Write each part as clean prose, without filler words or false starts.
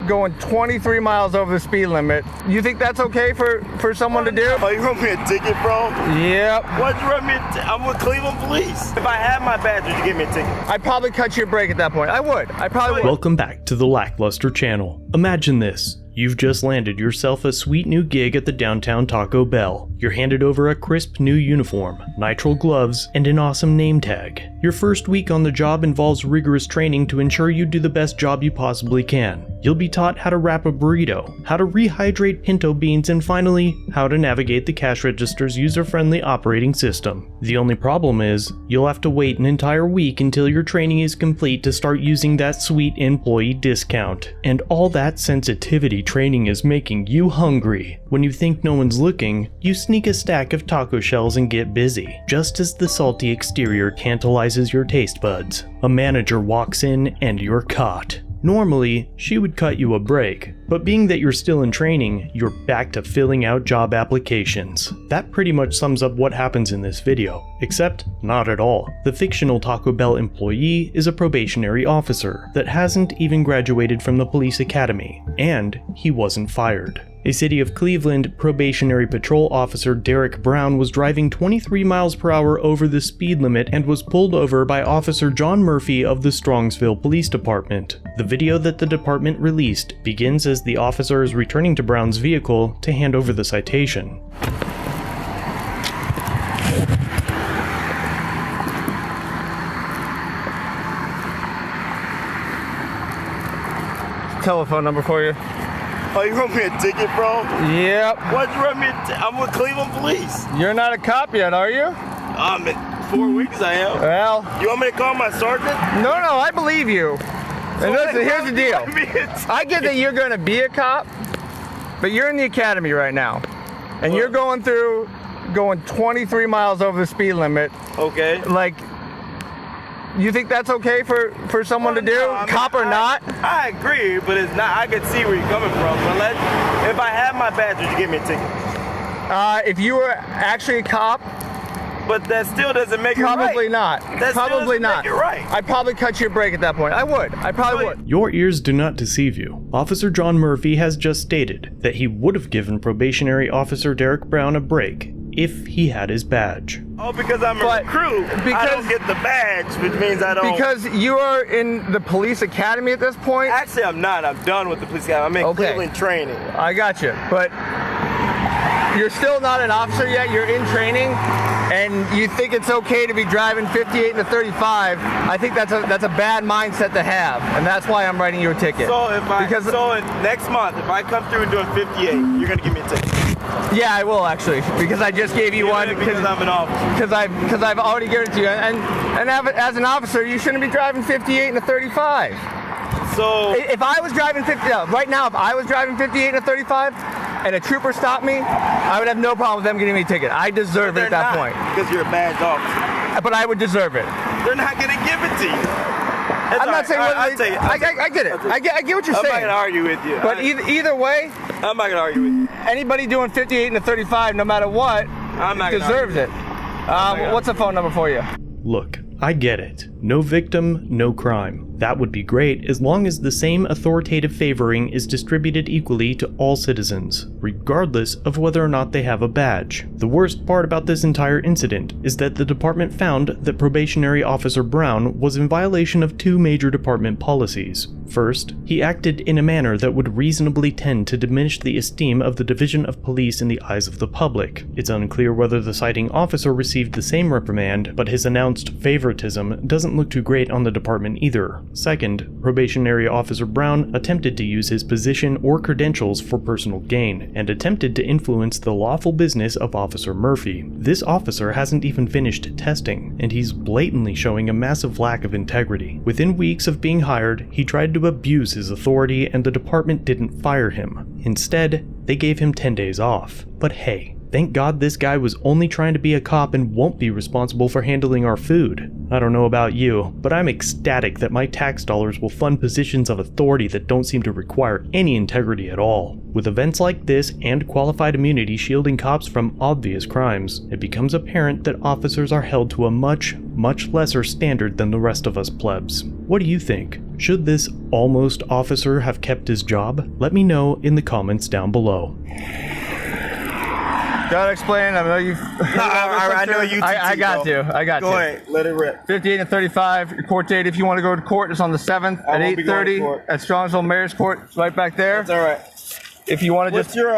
going 23 miles over the speed limit. You think that's okay for someone to do? Oh, you wrote me a ticket, bro? Yep. Why'd you write me I'm with Cleveland Police. If I had my badge, would you give me a ticket? I'd probably cut you a break at that point. I would. I probably would. Welcome back to the Lackluster channel. Imagine this. You've just landed yourself a sweet new gig at the downtown Taco Bell. You're handed over a crisp new uniform, nitrile gloves, and an awesome name tag. Your first week on the job involves rigorous training to ensure you do the best job you possibly can. You'll be taught how to wrap a burrito, how to rehydrate pinto beans, and finally, how to navigate the cash register's user-friendly operating system. The only problem is, you'll have to wait an entire week until your training is complete to start using that sweet employee discount. And all that sensitivity training is making you hungry. When you think no one's looking, you sneak a stack of taco shells and get busy. Just as the salty exterior tantalizes your taste buds, a manager walks in and you're caught. Normally, she would cut you a break, but being that you're still in training, you're back to filling out job applications. That pretty much sums up what happens in this video, except not at all. The fictional Taco Bell employee is a probationary officer that hasn't even graduated from the police academy, and he wasn't fired. A City of Cleveland probationary patrol officer Derek Brown was driving 23 miles per hour over the speed limit and was pulled over by Officer John Murphy of the Strongsville Police Department. The video that the department released begins as the officer is returning to Brown's vehicle to hand over the citation. Telephone number for you. Oh, you wrote me a ticket, bro? Yep. Why'd you write me I'm with Cleveland Police. You're not a cop yet, are you? In 4 weeks I am. Well. You want me to call my sergeant? No, I believe you. And listen, here's the deal. I get that you're going to be a cop, but you're in the academy right now. And you're going 23 miles over the speed limit. Okay. Like, you think that's okay for someone to do? No, cop or not? I agree, but it's not. I can see where you're coming from. But if I had my badge, would you give me a ticket? If you were actually a cop, but that still doesn't make it right. Probably not. That probably not. Make it right. I'd probably cut you a break at that point. I would. I probably would. Your ears do not deceive you. Officer John Murphy has just stated that he would have given probationary officer Derek Brown a break if he had his badge. Oh, because I'm a recruit. I don't get the badge, which means I don't. Because you are in the police academy at this point? Actually, I'm not. I'm done with the police academy. I'm in Cleveland training. I got you. But you're still not an officer yet. You're in training, and you think it's okay to be driving 58 and a 35. I think that's a bad mindset to have, and that's why I'm writing you a ticket. So next month, if I come through and doing 58, you're gonna give me a ticket. Yeah, I will actually, because I just gave you one. Because I'm an officer. Because I've already given it to you, and as an officer, you shouldn't be driving 58 and a 35. So if I was driving 58 and a 35, and a trooper stopped me, I would have no problem with them getting me a ticket. I deserve it at that point. Because you're a badge officer. But I would deserve it. They're not gonna give it to you. I'm not saying I get it. I get what you're saying. I'm not gonna argue with you. But either way, I'm not gonna argue with you. Anybody doing 58 and a 35, no matter what, deserves it. What's the phone number for you? Look, I get it. No victim, no crime. That would be great as long as the same authoritative favoring is distributed equally to all citizens, regardless of whether or not they have a badge. The worst part about this entire incident is that the department found that probationary officer Brown was in violation of two major department policies. First, he acted in a manner that would reasonably tend to diminish the esteem of the Division of Police in the eyes of the public. It's unclear whether the citing officer received the same reprimand, but his announced favoritism doesn't look too great on the department either. Second, probationary officer Brown attempted to use his position or credentials for personal gain, and attempted to influence the lawful business of Officer Murphy. This officer hasn't even finished testing, and he's blatantly showing a massive lack of integrity. Within weeks of being hired, he tried to abuse his authority and the department didn't fire him. Instead, they gave him 10 days off. But hey, thank God this guy was only trying to be a cop and won't be responsible for handling our food. I don't know about you, but I'm ecstatic that my tax dollars will fund positions of authority that don't seem to require any integrity at all. With events like this and qualified immunity shielding cops from obvious crimes, it becomes apparent that officers are held to a much lesser standard than the rest of us plebs. What do you think? Should this almost officer have kept his job? Let me know in the comments down below. Gotta explain. I know you. I know you. I got to. Go ahead. Let it rip. 58 and 35. Your court date, if you want to go to court, is on the 7th at 8:30 at Strongsville Mayor's Court. It's right back there. That's all right. If you want to What's your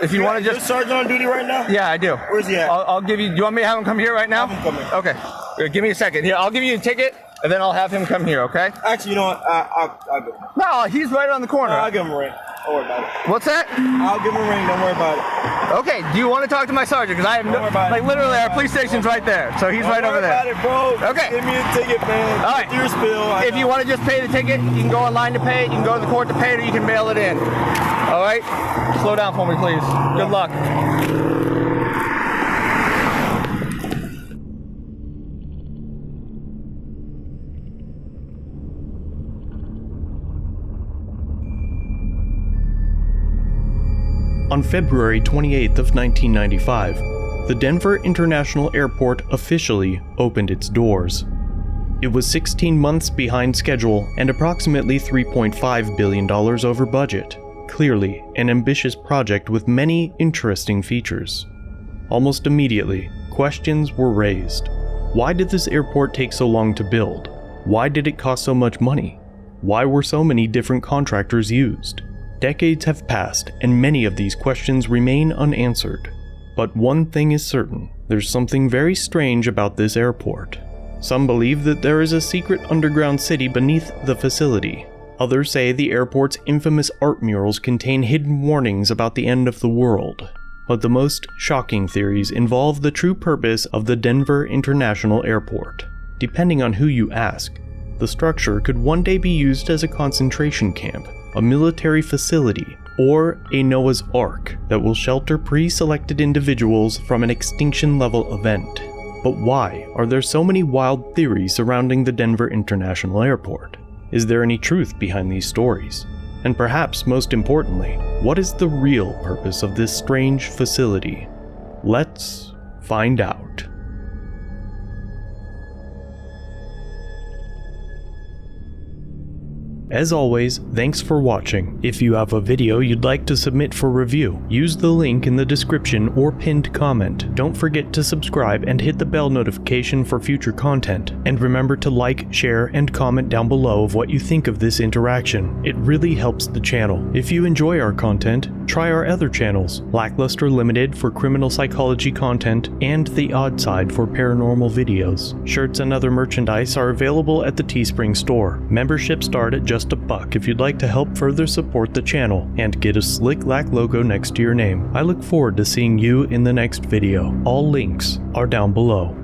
if you want to just sergeant on duty right now? Yeah, I do. Where's he at? I'll give you. Do you want me to have him come here right now? Have him come here. Okay. Here, give me a second. Here, I'll give you a ticket, and then I'll have him come here. Okay? Actually, you know what? I'll go. No, he's right on the corner. I'll give him a ring. Don't worry about it. What's that? I'll give him a ring. Don't worry about it. Okay. Do you want to talk to my sergeant? Because I have no. Like literally, our police station's right there, so he's right over there. Don't worry about it, bro. Okay. Give me a ticket, man. All right. Your spill. If you want to just pay the ticket, you can go online to pay it. You can go to the court to pay it, or you can mail it in. All right. Slow down for me, please. Good luck. On February 28th of 1995, the Denver International Airport officially opened its doors. It was 16 months behind schedule and approximately $3.5 billion over budget. Clearly, an ambitious project with many interesting features. Almost immediately, questions were raised. Why did this airport take so long to build? Why did it cost so much money? Why were so many different contractors used? Decades have passed, and many of these questions remain unanswered. But one thing is certain, there's something very strange about this airport. Some believe that there is a secret underground city beneath the facility. Others say the airport's infamous art murals contain hidden warnings about the end of the world. But the most shocking theories involve the true purpose of the Denver International Airport. Depending on who you ask, the structure could one day be used as a concentration camp, a military facility, or a Noah's Ark that will shelter pre-selected individuals from an extinction-level event. But why are there so many wild theories surrounding the Denver International Airport? Is there any truth behind these stories? And perhaps most importantly, what is the real purpose of this strange facility? Let's find out. As always, thanks for watching. If you have a video you'd like to submit for review, use the link in the description or pinned comment. Don't forget to subscribe and hit the bell notification for future content. And remember to like, share, and comment down below of what you think of this interaction. It really helps the channel. If you enjoy our content, try our other channels, Lackluster Limited for criminal psychology content, and The Odd Side for paranormal videos. Shirts and other merchandise are available at the Teespring store. Memberships start at just $1 if you'd like to help further support the channel and get a slick Lack logo next to your name. I look forward to seeing you in the next video. All links are down below.